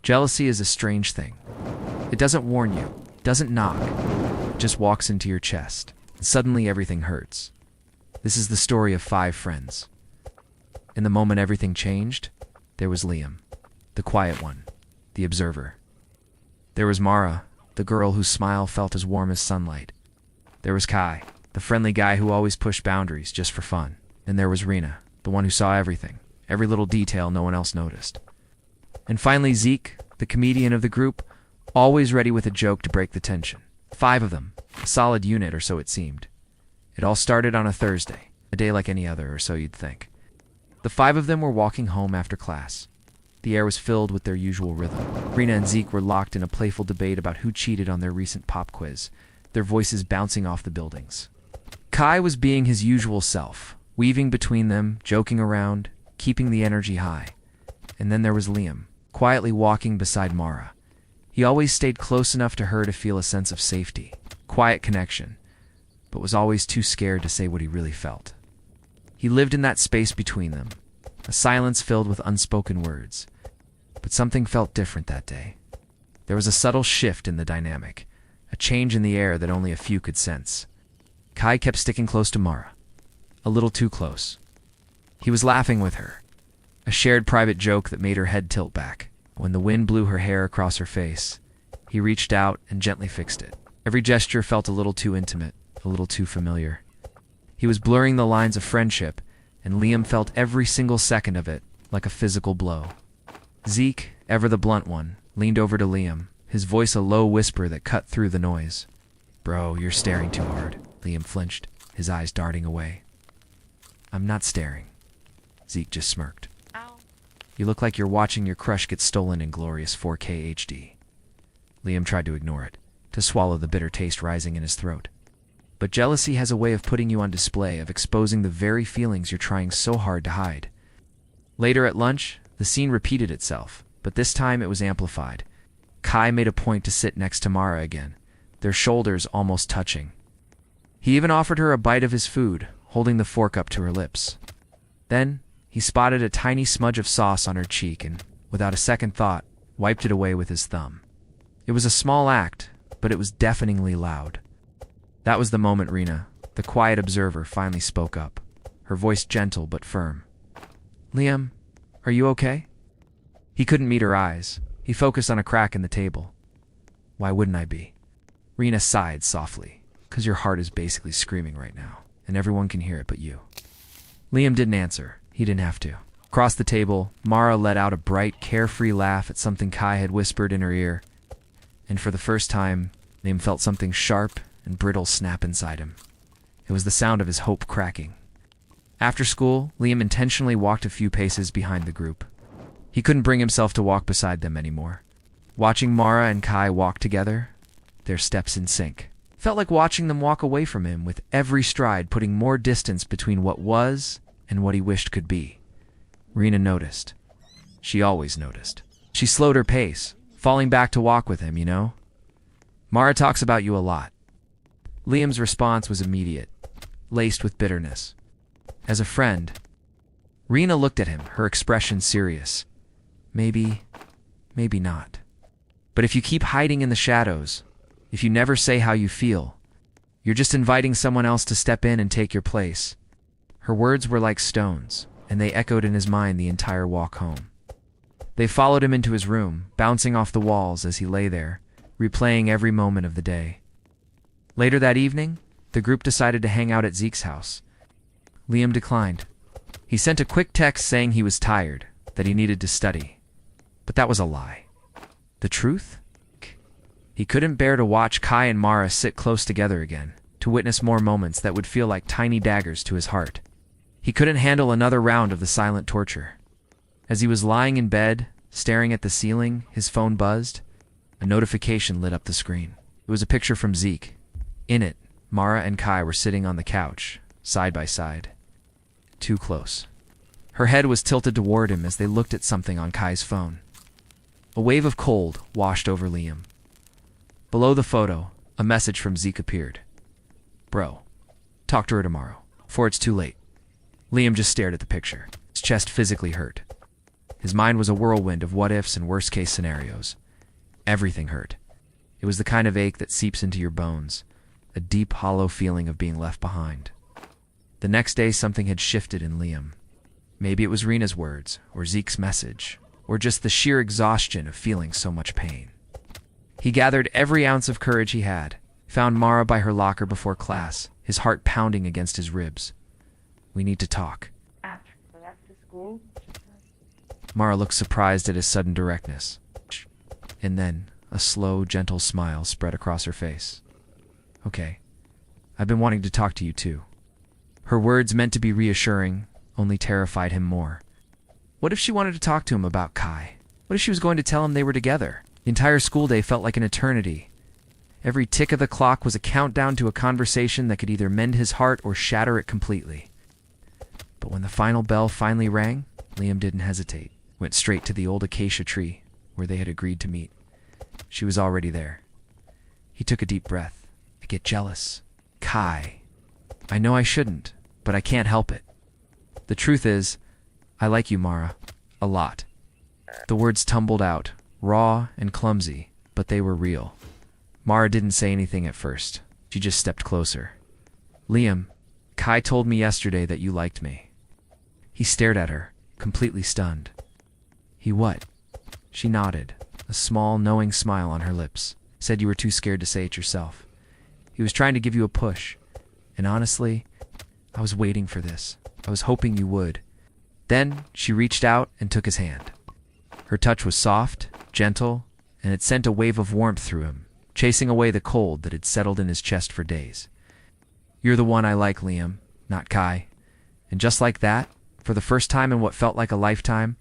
Jealousy is a strange thing. It doesn't warn you, doesn't knock, it just walks into your chest, and suddenly everything hurts. This is the story of 5 friends. In the moment everything changed, there was Liam, the quiet one, the observer. There was Mara, the girl whose smile felt as warm as sunlight. There was Kai, the friendly guy who always pushed boundaries just for fun. And there was Rena, the one who saw everything, every little detail no one else noticed. And finally Zeke, the comedian of the group, always ready with a joke to break the tension. 5 of them, a solid unit or so it seemed. It all started on a Thursday, a day like any other or so you'd think. The 5 of them were walking home after class. The air was filled with their usual rhythm. Rena and Zeke were locked in a playful debate about who cheated on their recent pop quiz, their voices bouncing off the buildings. Kai was being his usual self, weaving between them, joking around, keeping the energy high. And then there was Liam, quietly walking beside Mara. He always stayed close enough to her to feel a sense of safety, quiet connection, but was always too scared to say what he really felt. He lived in that space between them, a silence filled with unspoken words. But something felt different that day. There was a subtle shift in the dynamic, a change in the air that only a few could sense. Kai kept sticking close to Mara, a little too close. He was laughing with her, a shared private joke that made her head tilt back. When the wind blew her hair across her face, he reached out and gently fixed it. Every gesture felt a little too intimate, a little too familiar. He was blurring the lines of friendship, and Liam felt every single second of it like a physical blow. Zeke, ever the blunt one, leaned over to Liam, his voice a low whisper that cut through the noise. "Bro, you're staring too hard." Liam flinched, his eyes darting away. "I'm not staring." Zeke just smirked. Ow. "You look like you're watching your crush get stolen in glorious 4K HD. Liam tried to ignore it, to swallow the bitter taste rising in his throat. But jealousy has a way of putting you on display, of exposing the very feelings you're trying so hard to hide. Later at lunch, the scene repeated itself, but this time it was amplified. Kai made a point to sit next to Mara again, their shoulders almost touching. He even offered her a bite of his food, holding the fork up to her lips. Then, he spotted a tiny smudge of sauce on her cheek and, without a second thought, wiped it away with his thumb. It was a small act, but it was deafeningly loud. That was the moment Rena, the quiet observer, finally spoke up, her voice gentle but firm. "Liam, are you okay?" He couldn't meet her eyes. He focused on a crack in the table. "Why wouldn't I be?" Rena sighed softly, "'Cause your heart is basically screaming right now, and everyone can hear it but you." Liam didn't answer. He didn't have to. Across the table, Mara let out a bright, carefree laugh at something Kai had whispered in her ear. And for the first time, Liam felt something sharp and brittle snap inside him. It was the sound of his hope cracking. After school, Liam intentionally walked a few paces behind the group. He couldn't bring himself to walk beside them anymore. Watching Mara and Kai walk together, their steps in sync, felt like watching them walk away from him, with every stride putting more distance between what was and what he wished could be. Rena noticed. She always noticed. She slowed her pace, falling back to walk with him, you know? "Mara talks about you a lot." Liam's response was immediate, laced with bitterness. "As a friend." Rena looked at him, her expression serious. Maybe not. But if you keep hiding in the shadows, if you never say how you feel, you're just inviting someone else to step in and take your place." Her words were like stones, and they echoed in his mind the entire walk home. They followed him into his room, bouncing off the walls as he lay there, replaying every moment of the day. Later that evening, the group decided to hang out at Zeke's house. Liam declined. He sent a quick text saying he was tired, that he needed to study. But that was a lie. The truth? He couldn't bear to watch Kai and Mara sit close together again, to witness more moments that would feel like tiny daggers to his heart. He couldn't handle another round of the silent torture. As he was lying in bed, staring at the ceiling, his phone buzzed. A notification lit up the screen. It was a picture from Zeke. In it, Mara and Kai were sitting on the couch, side by side. Too close. Her head was tilted toward him as they looked at something on Kai's phone. A wave of cold washed over Liam. Below the photo, a message from Zeke appeared. "Bro, talk to her tomorrow, before it's too late." Liam just stared at the picture. His chest physically hurt. His mind was a whirlwind of what-ifs and worst-case scenarios. Everything hurt. It was the kind of ache that seeps into your bones, a deep, hollow feeling of being left behind. The next day, something had shifted in Liam. Maybe it was Rena's words, or Zeke's message, or just the sheer exhaustion of feeling so much pain. He gathered every ounce of courage he had, found Mara by her locker before class, his heart pounding against his ribs. "We need to talk." After school? Mara looked surprised at his sudden directness. And then, a slow, gentle smile spread across her face. "Okay. I've been wanting to talk to you too." Her words, meant to be reassuring, only terrified him more. What if she wanted to talk to him about Kai? What if she was going to tell him they were together? The entire school day felt like an eternity. Every tick of the clock was a countdown to a conversation that could either mend his heart or shatter it completely. But when the final bell finally rang, Liam didn't hesitate. Went straight to the old acacia tree where they had agreed to meet. She was already there. He took a deep breath. "I get jealous. Kai. I know I shouldn't, but I can't help it. The truth is, I like you, Mara. A lot." The words tumbled out, raw and clumsy, but they were real. Mara didn't say anything at first. She just stepped closer. "Liam, Kai told me yesterday that you liked me." He stared at her, completely stunned. "He what?" She nodded, a small, knowing smile on her lips. "Said you were too scared to say it yourself. He was trying to give you a push. And honestly, I was waiting for this. I was hoping you would." Then she reached out and took his hand. Her touch was soft, gentle, and it sent a wave of warmth through him, chasing away the cold that had settled in his chest for days. "You're the one I like, Liam, not Kai." And just like that, for the first time in what felt like a lifetime,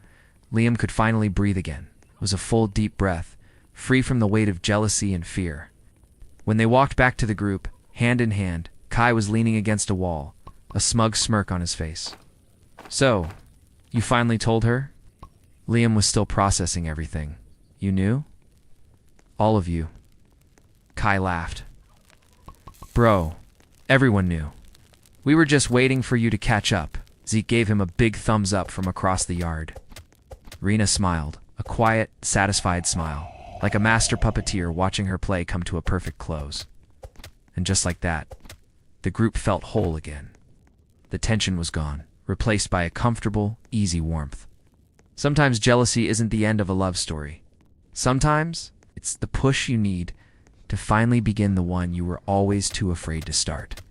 Liam could finally breathe again. It was a full, deep breath, free from the weight of jealousy and fear. When they walked back to the group, hand in hand, Kai was leaning against a wall, a smug smirk on his face. "So, you finally told her?" Liam was still processing everything. "You knew?" "All of you." Kai laughed. "Bro, everyone knew. We were just waiting for you to catch up." Zeke gave him a big thumbs up from across the yard. Rena smiled, a quiet, satisfied smile, like a master puppeteer watching her play come to a perfect close. And just like that, the group felt whole again. The tension was gone, replaced by a comfortable, easy warmth. Sometimes jealousy isn't the end of a love story. Sometimes it's the push you need to finally begin the one you were always too afraid to start.